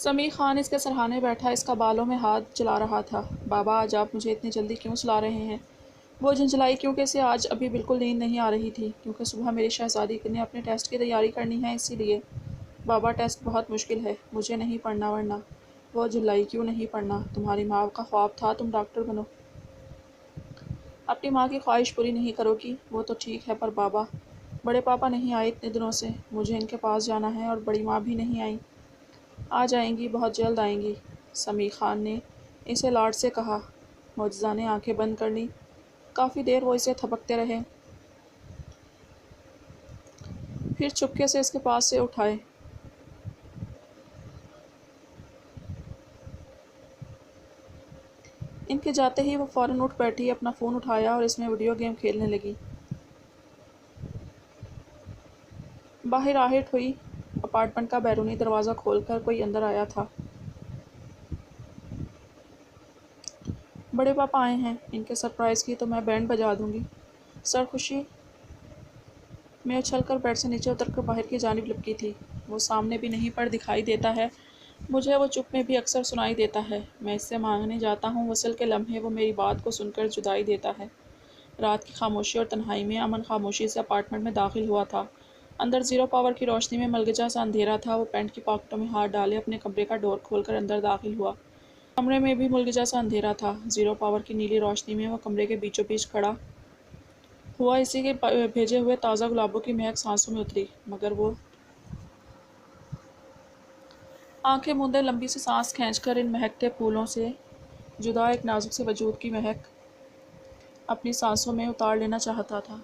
سمیع خان اس کے سرہانے بیٹھا اس کا بالوں میں ہاتھ چلا رہا تھا۔ بابا آج آپ مجھے اتنی جلدی کیوں سلا رہے ہیں؟ وہ جھنجھلائی کیونکہ اسے آج ابھی بالکل نیند نہیں آ رہی تھی، کیونکہ صبح میری شہزادی نے اپنے ٹیسٹ کی تیاری کرنی ہے، اسی لیے۔ بابا ٹیسٹ بہت مشکل ہے، مجھے نہیں پڑھنا ورنہ۔ وہ جھلائی کیوں نہیں پڑھنا؟ تمہاری ماں کا خواب تھا تم ڈاکٹر بنو۔ اپنی ماں کی خواہش پوری نہیں کرو گی؟ وہ تو ٹھیک ہے پر بابا، بڑے پاپا نہیں آئے اتنے دنوں سے، مجھے ان کے پاس جانا ہے، اور بڑی ماں بھی نہیں آئیں۔ آ جائیں گی، بہت جلد آئیں گی، سمیع خان نے اسے لاڈ سے کہا۔ معجزہ نے آنکھیں بند کر لیں۔ کافی دیر وہ اسے تھپکتے رہے، پھر چپکے سے اس کے پاس سے اٹھائے۔ ان کے جاتے ہی وہ فوراً اٹھ بیٹھی، اپنا فون اٹھایا اور اس میں ویڈیو گیم کھیلنے لگی۔ باہر آہٹ ہوئی۔ اپارٹمنٹ کا بیرونی دروازہ کھول کر کوئی اندر آیا تھا۔ بڑے پاپا آئے ہیں، ان کے سرپرائز کی تو میں بینڈ بجا دوں گی۔ سرخوشی میں اچھل کر بیڈ سے نیچے اتر کر باہر کی جانب لپکی تھی۔ وہ سامنے بھی نہیں پر دکھائی دیتا ہے، مجھے وہ چپ میں بھی اکثر سنائی دیتا ہے۔ میں اس سے مانگنے جاتا ہوں وصل کے لمحے، وہ میری بات کو سن کر جدائی دیتا ہے۔ رات کی خاموشی اور تنہائی میں امن خاموشی سے اپارٹمنٹ میں داخل ہوا تھا۔ اندر زیرو پاور کی روشنی میں ملگجا سا اندھیرا تھا۔ وہ پینٹ کی پاکٹوں میں ہاتھ ڈالے اپنے کمرے کا ڈور کھول کر اندر داخل ہوا۔ کمرے میں بھی ملگجا سا اندھیرا تھا۔ زیرو پاور کی نیلی روشنی میں وہ کمرے کے بیچوں بیچ کھڑا ہوا، اسی کے بھیجے ہوئے تازہ گلابوں کی مہک سانسوں میں اتری، مگر وہ آنکھیں موندے لمبی سی سانس کھینچ کر ان مہکتے پھولوں سے جدا ایک نازک سے وجود کی مہک اپنی سانسوں میں اتار لینا چاہتا تھا۔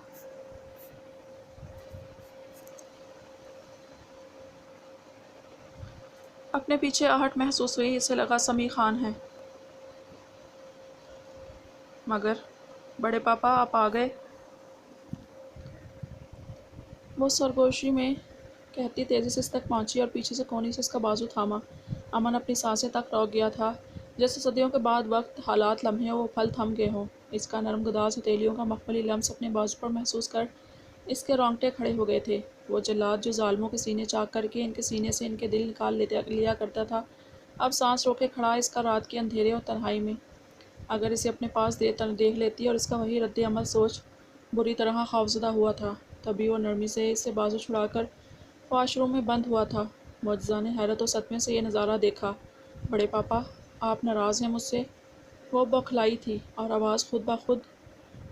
اپنے پیچھے آہٹ محسوس ہوئی، اسے لگا سمیع خان ہے۔ مگر بڑے پاپا آپ آ گئے، وہ سرگوشی میں کہتی تیزی سے اس تک پہنچی اور پیچھے سے کوہنی سے اس کا بازو تھاما۔ امن اپنی سانسیں تک روک گیا تھا، جیسے صدیوں کے بعد وقت، حالات، لمحے وہ پھل تھم گئے ہوں۔ اس کا نرم گداز ہتھیلیوں کا مخملی لمس اپنے بازو پر محسوس کر اس کے رونگٹے کھڑے ہو گئے تھے۔ وہ جلاد جو ظالموں کے سینے چاک کر کے ان کے سینے سے ان کے دل نکال لیا کرتا تھا، اب سانس روکے کھڑا اس کا رات کے اندھیرے اور تنہائی میں۔ اگر اسے اپنے پاس دیکھ لیتی اور اس کا وہی رد عمل سوچ بری طرح خوفزدہ ہوا تھا، تبھی وہ نرمی سے اس سے بازو چھڑا کر واش روم میں بند ہوا تھا۔ معجزہ نے حیرت و صدمے سے یہ نظارہ دیکھا۔ بڑے پاپا، آپ ناراض ہیں مجھ سے؟ وہ بوکھلائی تھی اور آواز خود بخود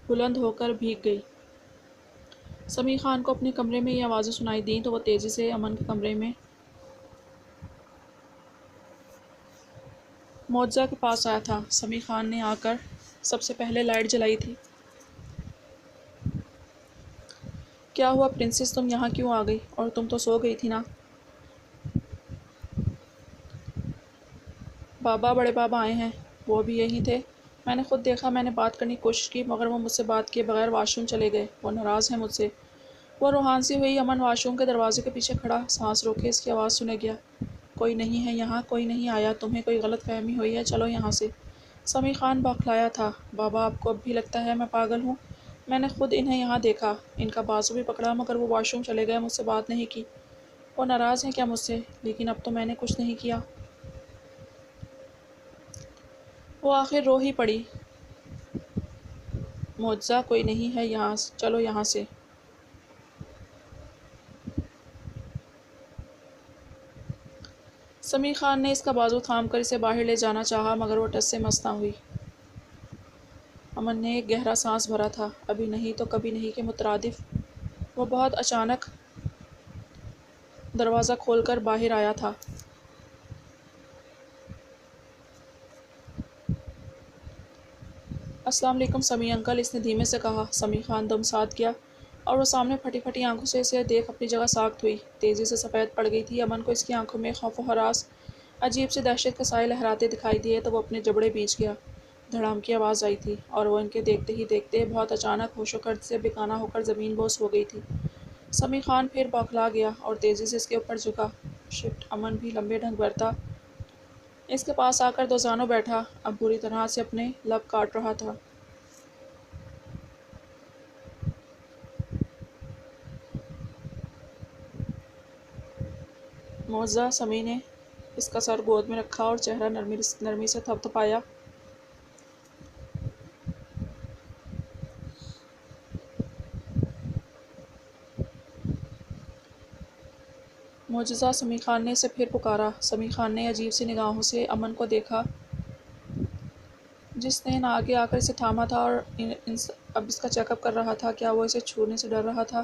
بلند ہو کر بھیگ گئی۔ سمیع خان کو اپنے کمرے میں یہ آوازیں سنائی دیں تو وہ تیزی سے امن کے کمرے میں معجزہ کے پاس آیا تھا۔ سمیع خان نے آ کر سب سے پہلے لائٹ جلائی تھی۔ کیا ہوا پرنسس، تم یہاں کیوں آ گئی؟ اور تم تو سو گئی تھی نا؟ بابا، بڑے بابا آئے ہیں۔ وہ بھی یہی تھے؟ میں نے خود دیکھا، میں نے بات کرنے کی کوشش کی، مگر وہ مجھ سے بات کیے بغیر واش روم چلے گئے۔ وہ ناراض ہیں مجھ سے۔ وہ روحان سی ہوئی۔ امن واش روم کے دروازے کے پیچھے کھڑا، سانس روکے اس کی آواز سنے گیا۔ کوئی نہیں ہے یہاں، کوئی نہیں آیا، تمہیں کوئی غلط فہمی ہوئی ہے، چلو یہاں سے۔ سمیع خان بوکھلایا تھا۔ بابا، آپ کو اب بھی لگتا ہے میں پاگل ہوں؟ میں نے خود انہیں یہاں دیکھا، ان کا بازو بھی پکڑا، مگر وہ واش روم چلے گئے، مجھ سے بات نہیں کی۔ وہ ناراض ہیں کیا مجھ سے؟ لیکن اب تو میں نے کچھ نہیں کیا۔ وہ آخر رو ہی پڑی۔ معجزہ، کوئی نہیں ہے یہاں، چلو یہاں سے۔ سمیع خان نے اس کا بازو تھام کر اسے باہر لے جانا چاہا، مگر وہ ٹس سے مس نہ ہوئی۔ امن نے ایک گہرا سانس بھرا تھا۔ ابھی نہیں تو کبھی نہیں کے مترادف وہ بہت اچانک دروازہ کھول کر باہر آیا تھا۔ السلام علیکم سمیع انکل، اس نے دھیمے سے کہا۔ سمیع خان دم ساتھ گیا اور وہ سامنے پھٹی پھٹی آنکھوں سے اسے دیکھ اپنی جگہ ساکت ہوئی، تیزی سے سفید پڑ گئی تھی۔ امن کو اس کی آنکھوں میں خوف و ہراس، عجیب سی دہشت کے سائے لہراتے دکھائی دیے تو وہ اپنے جبڑے بیچ گیا۔ دھڑام کی آواز آئی تھی اور وہ ان کے دیکھتے ہی دیکھتے بہت اچانک ہوش و خرد سے بے گانہ ہو کر زمین بوس ہو گئی تھی۔ سمیع خان پھر بوکھلا گیا اور تیزی سے اس کے اوپر جھکا۔ شٹ! امن بھی لمبے ڈھنگ برتا اس کے پاس آ کر دوزانوں بیٹھا، اب بری طرح سے اپنے لب کاٹ رہا تھا۔ معجزہ، سمیع نے اس کا سر گود میں رکھا اور چہرہ نرمی سے تھپتھپایا۔ معجزہ! سمیع خان نے اسے پھر پکارا۔ سمیع خان نے عجیب سی نگاہوں سے امن کو دیکھا، جس نے آگے آ کر اسے تھاما تھا اور اب اس کا چیک اپ کر رہا تھا۔ کیا وہ اسے چھونے سے ڈر رہا تھا؟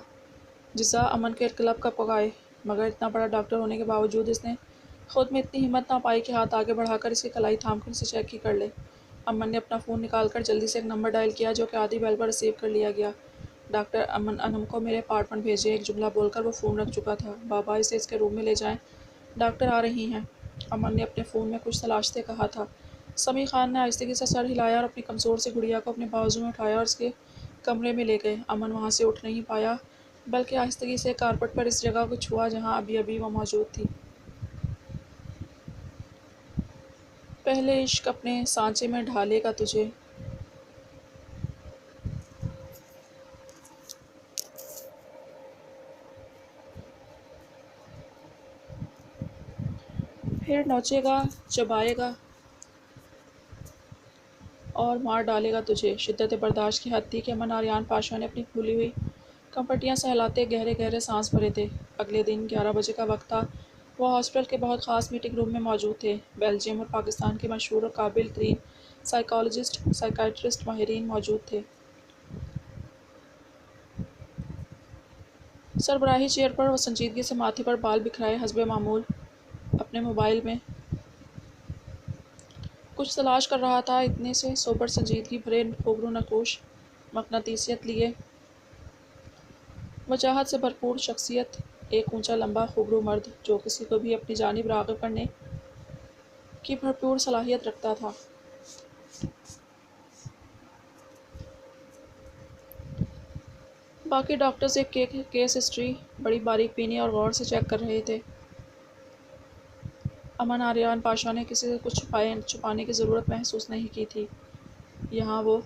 جزا امن کے ارکلب کپ گائے، مگر اتنا بڑا ڈاکٹر ہونے کے باوجود اس نے خود میں اتنی ہمت نہ پائی کہ ہاتھ آگے بڑھا کر اس کی کلائی تھام کر اسے چیک ہی کر لے۔ امن نے اپنا فون نکال کر جلدی سے ایک نمبر ڈائل کیا، جو کہ آدھی بیل پر ریسیو کر لیا گیا۔ ڈاکٹر انم کو میرے اپارٹمنٹ بھیجیں۔ ایک جملہ بول کر وہ فون رکھ چکا تھا۔ بابا، اسے اس کے روم میں لے جائیں، ڈاکٹر آ رہی ہیں، امن نے اپنے فون میں کچھ تلاشتے کہا تھا۔ سمیع خان نے آہستگی سے سر ہلایا اور اپنی کمزور سی گڑیا کو اپنے بازو میں اٹھایا اور اس کے کمرے میں لے گئے۔ امن وہاں سے اٹھ نہیں پایا، بلکہ آہستگی سے کارپٹ پر اس جگہ کو چھوا جہاں ابھی وہ موجود تھی۔ پہلے عشق اپنے سانچے میں ڈھالے گا تجھے، پھر نوچے گا، چبائے گا اور مار ڈالے گا تجھے۔ شدت برداشت کی حد تھی کہ امن آریان پاشا نے اپنی کھلی ہوئی کمپٹیاں سہلاتے گہرے گہرے سانس بھرے تھے۔ اگلے دن 11 بجے کا وقت تھا۔ وہ ہاسپٹل کے بہت خاص میٹنگ روم میں موجود تھے۔ بیلجیم اور پاکستان کے مشہور اور قابل ترین سائیکالوجسٹ، سائیکیاٹرسٹ، ماہرین موجود تھے۔ سربراہی چیئر پر وہ سنجیدگی سے ماتھے پر بال بکھرائے حسب معمول اپنے موبائل میں کچھ تلاش کر رہا تھا۔ اتنے سے سوبر سنجیدگی بھرے روبرو نقوش، مقناطیسیت لیے وجاہت سے بھرپور شخصیت، ایک اونچا لمبا روبرو مرد جو کسی کو بھی اپنی جانب راغب کرنے کی بھرپور صلاحیت رکھتا تھا۔ باقی ڈاکٹرز ایک کیس ہسٹری بڑی باریک بینی اور غور سے چیک کر رہے تھے۔ امن آریان پاشا نے کسی سے کچھ چھپانے کی ضرورت محسوس نہیں کی تھی۔ یہاں وہ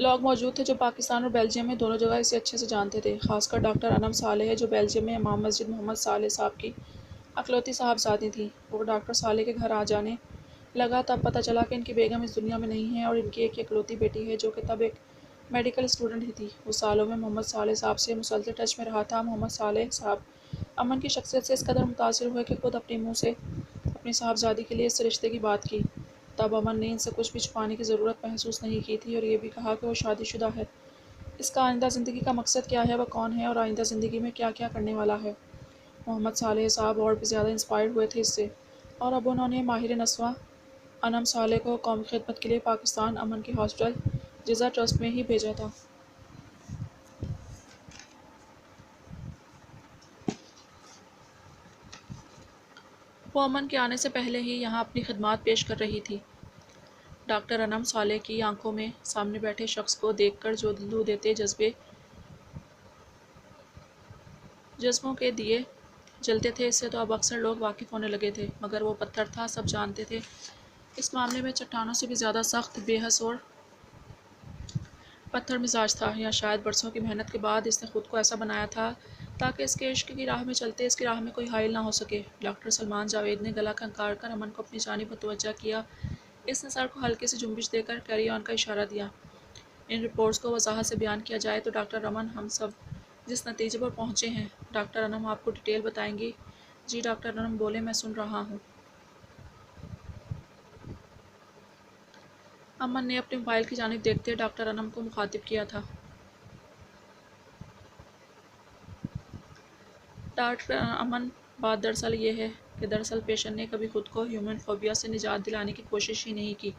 لوگ موجود تھے جو پاکستان اور بیلجیم میں دونوں جگہ اسے اچھے سے جانتے تھے، خاص کر ڈاکٹر انم صالح، جو بیلجیم میں امام مسجد محمد صالح صاحب کی اکلوتی صاحبزادی تھیں۔ وہ ڈاکٹر صالح کے گھر آ جانے لگا تب پتہ چلا کہ ان کی بیگم اس دنیا میں نہیں ہے اور ان کی ایک اکلوتی بیٹی ہے، جو کہ تب ایک میڈیکل اسٹوڈنٹ ہی تھی۔ وہ سالوں میں محمد صالح صاحب سے مسلسل ٹچ میں رہا تھا۔ محمد صالح صاحب امن کی شخصیت سے اس قدر متاثر ہوئے کہ خود اپنے منہ سے اپنی صاحبزادی کے لیے اس رشتے کی بات کی۔ تب امن نے ان سے کچھ بھی چھپانے کی ضرورت محسوس نہیں کی تھی اور یہ بھی کہا کہ وہ شادی شدہ ہے۔ اس کا آئندہ زندگی کا مقصد کیا ہے، وہ کون ہے اور آئندہ زندگی میں کیا کیا کرنے والا ہے۔ محمد صالح صاحب اور بھی زیادہ انسپائرڈ ہوئے تھے اس سے، اور اب انہوں نے ماہر نسواں انم صالح کو قومی خدمت کے لیے پاکستان امن کے ہاسپٹل جزا ٹرسٹ میں ہی بھیجا تھا۔ وہ امن کے آنے سے پہلے ہی یہاں اپنی خدمات پیش کر رہی تھی۔ ڈاکٹر انم صالح کی آنکھوں میں سامنے بیٹھے شخص کو دیکھ کر جو لو دیتے جذبوں کے دیے جلتے تھے، اس سے تو اب اکثر لوگ واقف ہونے لگے تھے، مگر وہ پتھر تھا، سب جانتے تھے۔ اس معاملے میں چٹانوں سے بھی زیادہ سخت، بے حس اور پتھر مزاج تھا، یا شاید برسوں کی محنت کے بعد اس نے خود کو ایسا بنایا تھا تاکہ اس کے عشق کی راہ میں چلتے اس کی راہ میں کوئی حائل نہ ہو سکے۔ ڈاکٹر سلمان جاوید نے گلا کھنکار کر امن کو اپنی جانب متوجہ کیا۔ اس نے سر کو ہلکے سے جنبش دے کر کیری آن کا اشارہ دیا۔ ان رپورٹس کو وضاحت سے بیان کیا جائے تو ڈاکٹر امن، ہم سب جس نتیجے پر پہنچے ہیں، ڈاکٹر انم آپ کو ڈیٹیل بتائیں گی۔ جی ڈاکٹر انم بولے، میں سن رہا ہوں۔ امن نے اپنے موبائل کی جانب دیکھتے ڈاکٹر انم کو مخاطب کیا تھا۔ ڈاکٹر امن، بات دراصل یہ ہے کہ دراصل پیشنٹ نے کبھی خود کو ہیومن فوبیا سے نجات دلانے کی کوشش ہی نہیں کی۔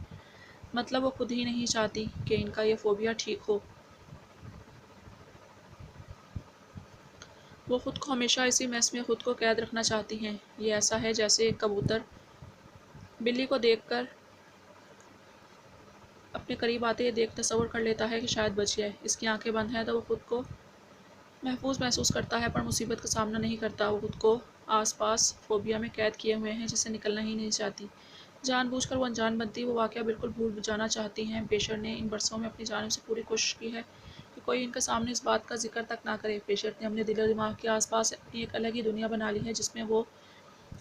مطلب وہ خود ہی نہیں چاہتی کہ ان کا یہ فوبیا ٹھیک ہو۔ وہ خود کو ہمیشہ اسی میس میں خود کو قید رکھنا چاہتی ہیں۔ یہ ایسا ہے جیسے ایک کبوتر بلی کو دیکھ کر اپنے قریب آتے یہ دیکھ تصور کر لیتا ہے کہ شاید بچ جائے۔ اس کی آنکھیں بند ہیں تو وہ خود کو محفوظ محسوس کرتا ہے، پر مصیبت کا سامنا نہیں کرتا۔ وہ خود کو آس پاس فوبیا میں قید کیے ہوئے ہیں، جس سے نکلنا ہی نہیں چاہتی۔ جان بوجھ کر وہ انجان بنتی، وہ واقعہ بالکل بھول جانا چاہتی ہیں۔ پیشنٹ نے ان برسوں میں اپنی جانب سے پوری کوشش کی ہے کہ کوئی ان کے سامنے اس بات کا ذکر تک نہ کرے۔ پیشنٹ نے اپنے دل و دماغ کے آس پاس اپنی ایک الگ ہی دنیا بنا لی ہے جس میں وہ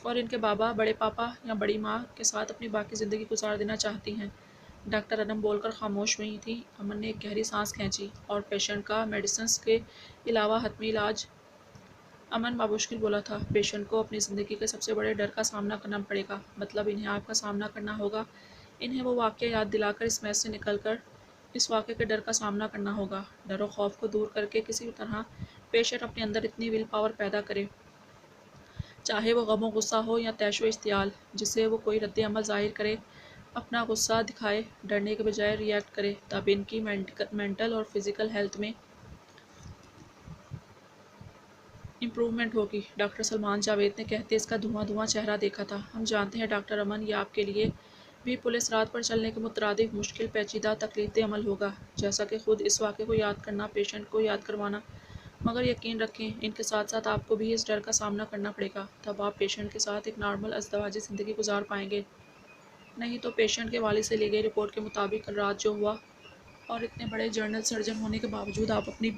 اور ان کے بابا، بڑے پاپا یا بڑی ماں کے ساتھ اپنی باقی زندگی گزار دینا چاہتی ہیں۔ ڈاکٹر انم بول کر خاموش ہوئی تھی۔ امن نے ایک گہری سانس کھینچی اور پیشنٹ کا میڈیسنز کے علاوہ حتمی علاج۔ امن بامشکل بولا تھا، پیشنٹ کو اپنی زندگی کے سب سے بڑے ڈر کا سامنا کرنا پڑے گا، مطلب انہیں آپ کا سامنا کرنا ہوگا، انہیں وہ واقعہ یاد دلا کر اس میس سے نکل کر اس واقعے کے ڈر کا سامنا کرنا ہوگا۔ ڈر و خوف کو دور کر کے کسی طرح پیشنٹ اپنے اندر اتنی ول پاور پیدا کرے، چاہے وہ غم و غصہ ہو یا طیش و اشتعال، جس سے وہ کوئی رد عمل ظاہر کرے، اپنا غصہ دکھائے، ڈرنے کے بجائے ری ایکٹ کرے، تب ان کی مینٹل اور فزیکل ہیلتھ میں امپروومنٹ ہوگی۔ ڈاکٹر سلمان جاوید نے کہتے اس کا دھواں دھواں چہرہ دیکھا تھا۔ ہم جانتے ہیں ڈاکٹر امن، یہ آپ کے لیے بھی پولیس رات پر چلنے کے مترادف مشکل، پیچیدہ، تکلیف دہ عمل ہوگا، جیسا کہ خود اس واقعے کو یاد کرنا، پیشنٹ کو یاد کروانا، مگر یقین رکھیں ان کے ساتھ ساتھ آپ کو بھی اس ڈر کا سامنا کرنا پڑے گا، تب آپ پیشنٹ کے ساتھ ایک نارمل ازدواجی زندگی گزار پائیں گے، نہیں تو پیشنٹ کے والد سے لی گئی رپورٹ کے مطابق کل رات جو ہوا، اور اتنے بڑے جنرل سرجن ہونے کے باوجود آپ اپنی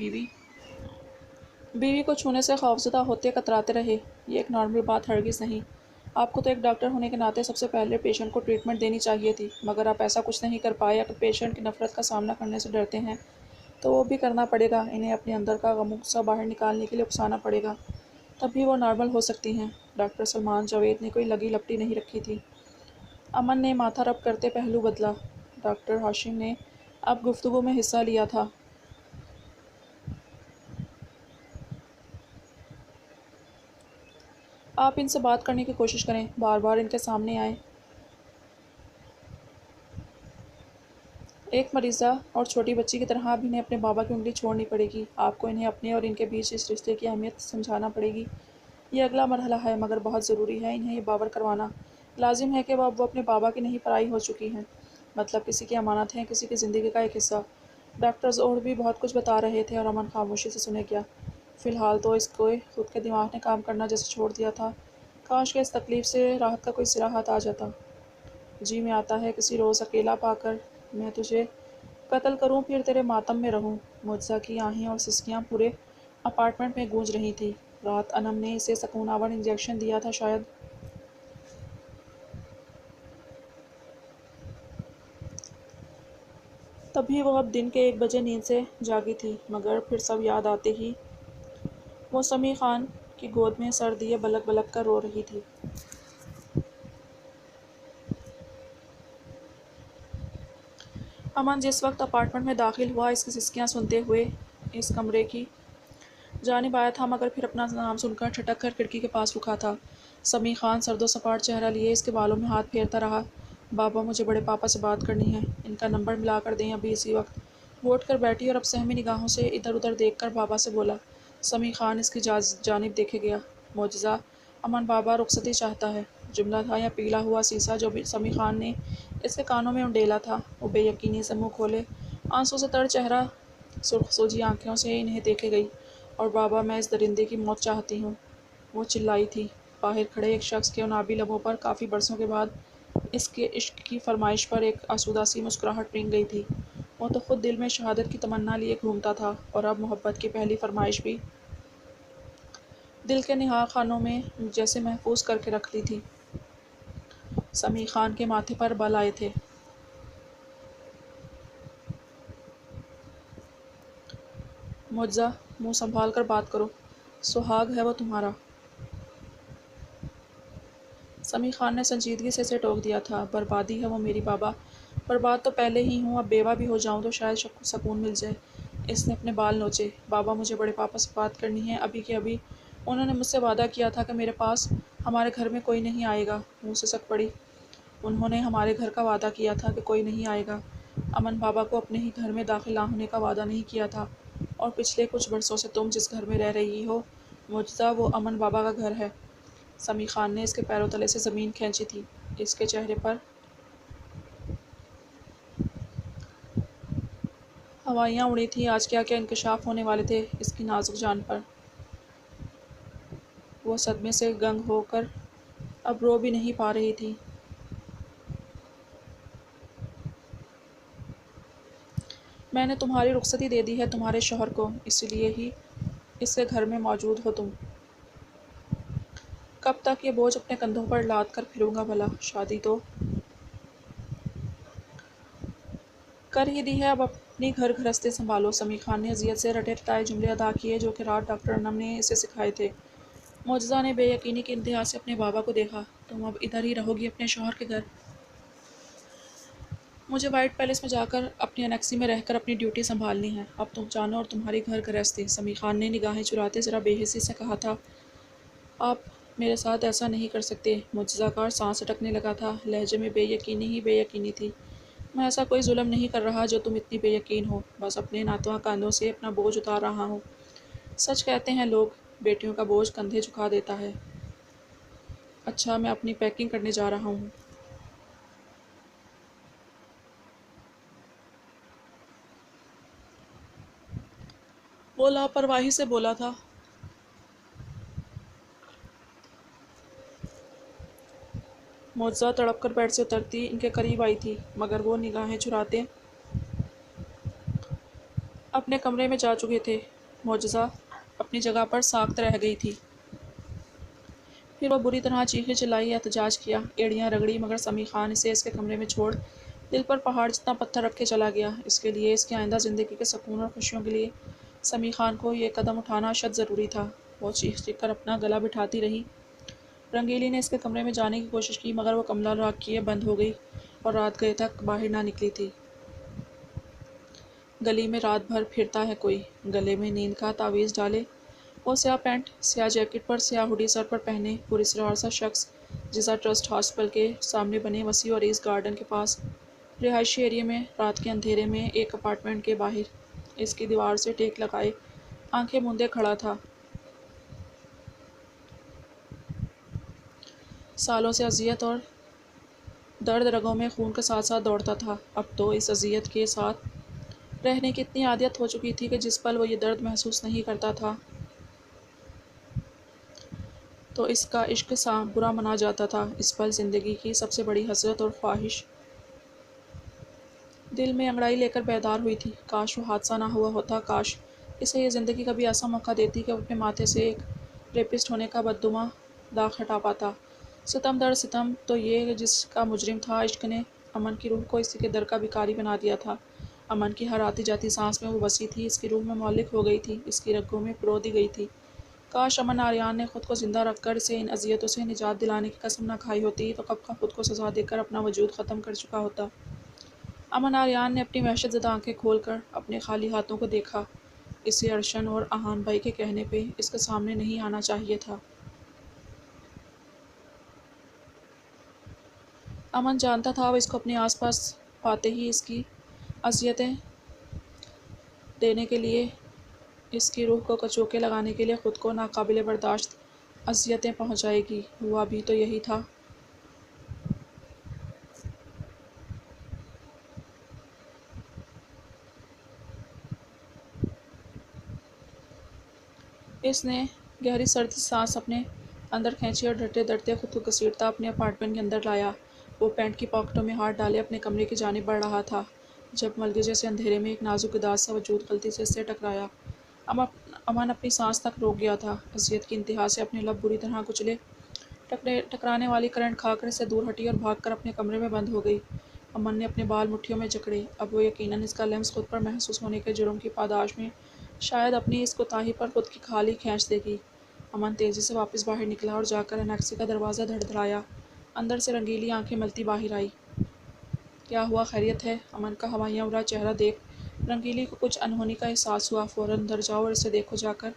بیوی کو چھونے سے خوفزدہ ہوتے کتراتے رہے، یہ ایک نارمل بات ہرگز نہیں۔ آپ کو تو ایک ڈاکٹر ہونے کے ناطے سب سے پہلے پیشنٹ کو ٹریٹمنٹ دینی چاہیے تھی، مگر آپ ایسا کچھ نہیں کر پائے۔ اگر پیشنٹ کی نفرت کا سامنا کرنے سے ڈرتے ہیں تو وہ بھی کرنا پڑے گا، انہیں اپنے اندر کا غم و غصہ باہر نکالنے کے لیے اکسانا پڑے گا، تب بھی وہ نارمل ہو سکتی ہیں۔ ڈاکٹر سلمان جاوید نے کوئی لگی لپٹی نہیں رکھی تھی۔ امن نے ماتھا رب کرتے پہلو بدلا۔ ڈاکٹر ہاشم نے اب گفتگو میں حصہ لیا تھا۔ آپ ان سے بات کرنے کی کوشش کریں، بار بار ان کے سامنے آئیں۔ ایک مریضہ اور چھوٹی بچی کی طرح اب انہیں اپنے بابا کی انگلی چھوڑنی پڑے گی، آپ کو انہیں اپنے اور ان کے بیچ اس رشتے کی اہمیت سمجھانا پڑے گی۔ یہ اگلا مرحلہ ہے، مگر بہت ضروری ہے انہیں یہ باور کروانا لازم ہے کہ وہ اب اپنے بابا کی نہیں پرائی ہو چکی ہیں، مطلب کسی کی امانت ہیں، کسی کی زندگی کا ایک حصہ۔ ڈاکٹر ظہور بھی بہت کچھ بتا رہے تھے اور امن خاموشی سے سنے گیا۔ فی الحال تو اس کو خود کے دماغ نے کام کرنا جیسے چھوڑ دیا تھا، کاش کہ اس تکلیف سے راحت کا کوئی سرا ہاتھ آ جاتا۔ جی میں آتا ہے کسی روز اکیلا پا کر میں تجھے قتل کروں، پھر تیرے ماتم میں رہوں۔ معجزہ کی آہیں اور سسکیاں پورے اپارٹمنٹ میں گونج رہی تھیں۔ رات انم نے اسے سکون آور انجیکشن دیا تھا شاید۔ تبھی وہ اب دن کے 1 بجے نیند سے جاگی تھی، مگر پھر سب یاد آتے ہی وہ سمیع خان کی گود میں سر دیے بلک بلک کر رو رہی تھی۔ امن جس وقت اپارٹمنٹ میں داخل ہوا اس کی سسکیاں سنتے ہوئے اس کمرے کی جانب آیا تھا، مگر پھر اپنا نام سن کر ٹھٹک کر کھڑکی کے پاس رکا تھا۔ سمیع خان سرد و سپاٹ چہرہ لیے اس کے بالوں میں ہاتھ پھیرتا رہا۔ بابا مجھے بڑے پاپا سے بات کرنی ہے، ان کا نمبر ملا کر دیں ابھی اسی وقت۔ وہ اٹھ کر بیٹھی اور اب سہمی نگاہوں سے ادھر ادھر دیکھ کر بابا سے بولا۔ سمیع خان اس کی جانب دیکھے گیا۔ معجزہ، امن بابا رخصتی چاہتا ہے، جملہ تھا یا پیگھلا ہوا سیسا جو سمیع خان نے اس کے کانوں میں انڈیلا تھا۔ وہ بے یقینی سے منہ کھولے آنسوں سے تر چہرہ سرخ سوجی آنکھوں سے انہیں دیکھے گئی۔ اور بابا میں اس درندے کی موت چاہتی ہوں، وہ چلائی تھی۔ باہر کھڑے ایک شخص کے انابی لبوں پر کافی برسوں کے بعد اس کے عشق کی فرمائش پر ایک آسودہ سی مسکراہٹ رنگ گئی تھی۔ وہ تو خود دل میں شہادت کی تمنا لیے گھومتا تھا اور اب محبت کی پہلی فرمائش بھی دل کے نہا خانوں میں جیسے محفوظ کر کے رکھ لی تھی۔ سمیع خان کے ماتھے پر بل آئے تھے۔ معجزہ، منہ سنبھال کر بات کرو، سہاگ ہے وہ تمہارا۔ سمیع خان نے سنجیدگی سے اسے ٹوک دیا تھا۔ بربادی ہے وہ میری بابا، برباد تو پہلے ہی ہوں، اب بیوہ بھی ہو جاؤں تو شاید سکون مل جائے۔ اس نے اپنے بال نوچے۔ بابا مجھے بڑے پاپا سے بات کرنی ہے ابھی کے ابھی، انہوں نے مجھ سے وعدہ کیا تھا کہ میرے پاس ہمارے گھر میں کوئی نہیں آئے گا۔ منہ سسک پڑی۔ انہوں نے ہمارے گھر کا وعدہ کیا تھا کہ کوئی نہیں آئے گا۔ امن بابا کو اپنے ہی گھر میں داخل نہ ہونے کا وعدہ نہیں کیا تھا، اور پچھلے کچھ برسوں سے تم جس گھر میں رہ رہی ہو معجزہ، وہ امن بابا کا گھر ہے۔ سمیع خان نے اس کے پیروں تلے سے زمین کھینچی تھی۔ اس کے چہرے پر ہوائیاں اڑی تھیں، آج کیا کیا انکشاف ہونے والے تھے اس کی نازک جان پر۔ وہ صدمے سے گنگ ہو کر اب رو بھی نہیں پا رہی تھی۔ میں نے تمہاری رخصتی دے دی ہے تمہارے شوہر کو، اسی لیے ہی اس کے گھر میں موجود ہو تم۔ کب تک یہ بوجھ اپنے کندھوں پر لاد کر پھروں گا بھلا؟ شادی تو کر ہی دی ہے، اب اپنی گھر گھرستی سنبھالو۔ سمیع خان نے اذیت سے رٹے رٹائے جملے ادا کیے جو کہ رات ڈاکٹر انم نے اسے سکھائے تھے۔ معجزہ نے بے یقینی کی انتہا سے اپنے بابا کو دیکھا۔ تم اب ادھر ہی رہو گی اپنے شوہر کے گھر؟ مجھے وائٹ پیلس میں جا کر اپنی انیکسی میں رہ کر اپنی ڈیوٹی سنبھالنی ہے۔ اب تم جانو اور تمہاری گھر گھرستی۔ سمیع خان نے نگاہیں چراتے ذرا بے حسی سے کہا تھا، آپ میرے ساتھ ایسا نہیں کر سکتے۔ معجزہ کا سانس اٹکنے لگا تھا، لہجے میں بے یقینی ہی بے یقینی تھی۔ میں ایسا کوئی ظلم نہیں کر رہا جو تم اتنی بے یقین ہو، بس اپنے ناتواں کاندھوں سے اپنا بوجھ اتار رہا ہوں۔ سچ کہتے ہیں لوگ، بیٹیوں کا بوجھ کندھے جھکا دیتا ہے۔ اچھا، میں اپنی پیکنگ کرنے جا رہا ہوں۔ وہ لاپرواہی سے بولا تھا۔ معجزہ تڑپ کر بیڈ سے اترتی ان کے قریب آئی تھی، مگر وہ نگاہیں چراتے اپنے کمرے میں جا چکے تھے۔ معجزہ اپنی جگہ پر ساکت رہ گئی تھی۔ پھر وہ بری طرح چیخی چلائی، احتجاج کیا، ایڑیاں رگڑی، مگر سمیع خان اسے اس کے کمرے میں چھوڑ دل پر پہاڑ جتنا پتھر رکھ کے چلا گیا۔ اس کے لیے، اس کی آئندہ زندگی کے سکون اور خوشیوں کے لیے سمیع خان کو یہ قدم اٹھانا اشد ضروری تھا۔ وہ چیخ چیخ کر اپنا گلا بٹھاتی رہی۔ رنگیلی نے اس کے کمرے میں جانے کی کوشش کی، مگر وہ کمرہ لاک کیے بند ہو گئی اور رات گئے تک باہر نہ نکلی تھی۔ گلی میں رات بھر پھرتا ہے کوئی، گلے میں نیند کا تعویذ ڈالے۔ وہ سیاہ پینٹ، سیاہ جیکٹ پر سیاہ ہوڈی سر پر پہنے پراسرار سا شخص جزا ٹرسٹ ہاسپٹل کے سامنے بنے وسیع و عریض گارڈن کے پاس، رہائشی ایریے میں، رات کے اندھیرے میں ایک اپارٹمنٹ کے باہر، اس کی دیوار سے ٹیک لگائے آنکھیں موندے کھڑا تھا۔ سالوں سے اذیت اور درد رگوں میں خون کے ساتھ ساتھ دوڑتا تھا۔ اب تو اس اذیت کے ساتھ رہنے کی اتنی عادت ہو چکی تھی کہ جس پل وہ یہ درد محسوس نہیں کرتا تھا تو اس کا عشق برا منا جاتا تھا۔ اس پل زندگی کی سب سے بڑی حسرت اور خواہش دل میں انگڑائی لے کر بیدار ہوئی تھی۔ کاش وہ حادثہ نہ ہوا ہوتا، کاش اسے یہ زندگی کبھی ایسا موقع دیتی کہ وہ اپنے ماتھے سے ایک ریپسٹ ہونے کا بددماں داغ ہٹا پاتا۔ ستم در ستم تو یہ جس کا مجرم تھا، عشق نے امن کی روح کو اسی کے در کا بھکاری بنا دیا تھا۔ امن کی ہر آتی جاتی سانس میں وہ بسی تھی، اس کی روح میں معلق ہو گئی تھی، اس کی رگوں میں پرو دی گئی تھی۔ کاش امن آریان نے خود کو زندہ رکھ کر اسے ان اذیتوں سے نجات دلانے کی قسم نہ کھائی ہوتی تو کب کا خود کو سزا دے کر اپنا وجود ختم کر چکا ہوتا۔ امن آریان نے اپنی وحشت زدہ آنکھیں کھول کر اپنے خالی ہاتھوں کو دیکھا۔ اسے ارشن اور احان بھائی کے کہنے پہ اس کے سامنے نہیں آنا چاہیے تھا۔ امن جانتا تھا وہ اس کو اپنے آس پاس پاتے ہی اس کی اذیتیں دینے کے لیے، اس کی روح کو کچوکے لگانے کے لیے خود کو ناقابل برداشت اذیتیں پہنچائے گی۔ ہوا بھی تو یہی تھا۔ اس نے گہری سرد سانس اپنے اندر کھینچی اور ڈرتے ڈرتے خود کو گھسیٹتا اپنے اپارٹمنٹ کے اندر لایا۔ وہ پینٹ کی پاکٹوں میں ہاتھ ڈالے اپنے کمرے کی جانب بڑھ رہا تھا جب ملگجے سے اندھیرے میں ایک نازک اداس سا وجود غلطی سے اس سے ٹکرایا۔ امن اپنی سانس تک روک گیا تھا۔ اذیت کی انتہا سے اپنے لب بری طرح کچلے، ٹکرانے والی کرنٹ کھا کر اس سے دور ہٹی اور بھاگ کر اپنے کمرے میں بند ہو گئی۔ امن نے اپنے بال مٹھیوں میں جکڑے۔ اب وہ یقیناً اس کا لمس خود پر محسوس ہونے کے جرم کی پاداش میں شاید اپنی اس کوتاہی پر خود کی کھال ہی کھینچ دے گی۔ امن تیزی سے واپس باہر نکلا اور جا کر انیکسی کا دروازہ دھڑدھڑایا۔ اندر سے رنگیلی آنکھیں ملتی باہر آئی۔ کیا ہوا، خیریت ہے؟ امن کا ہوائیاں اڑا چہرہ دیکھ رنگیلی کو کچھ انہونی کا احساس ہوا۔ فوراً اندر جاؤ اور اسے دیکھو جا کر،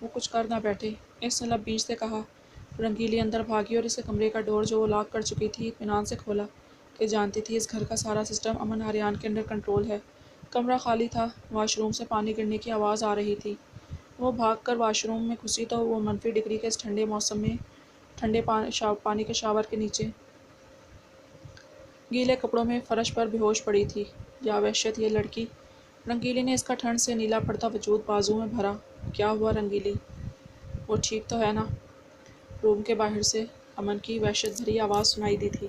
وہ کچھ کر نہ بیٹھے، اس نے لب بھینچتے کہا۔ رنگیلی اندر بھاگی اور اس کے کمرے کا ڈور جو وہ لاک کر چکی تھی اطمینان سے کھولا کہ جانتی تھی اس گھر کا سارا سسٹم امن آریان کے انڈر کنٹرول ہے۔ کمرہ خالی تھا، واش روم سے پانی گرنے کی آواز آ رہی تھی۔ وہ بھاگ کر واش روم میں گھسی تو وہ منفی ڈگری کے اس ٹھنڈے موسم میں ٹھنڈے پانی کے شاور کے نیچے گیلے کپڑوں میں فرش پر بے ہوش پڑی تھی۔ یا وحشت، یہ لڑکی! رنگیلی نے اس کا ٹھنڈ سے نیلا پڑتا وجود بازو میں بھرا۔ کیا ہوا رنگیلی؟ وہ ٹھیک تو ہے نا؟ روم کے باہر سے امن کی وحشت بھری آواز سنائی دی تھی۔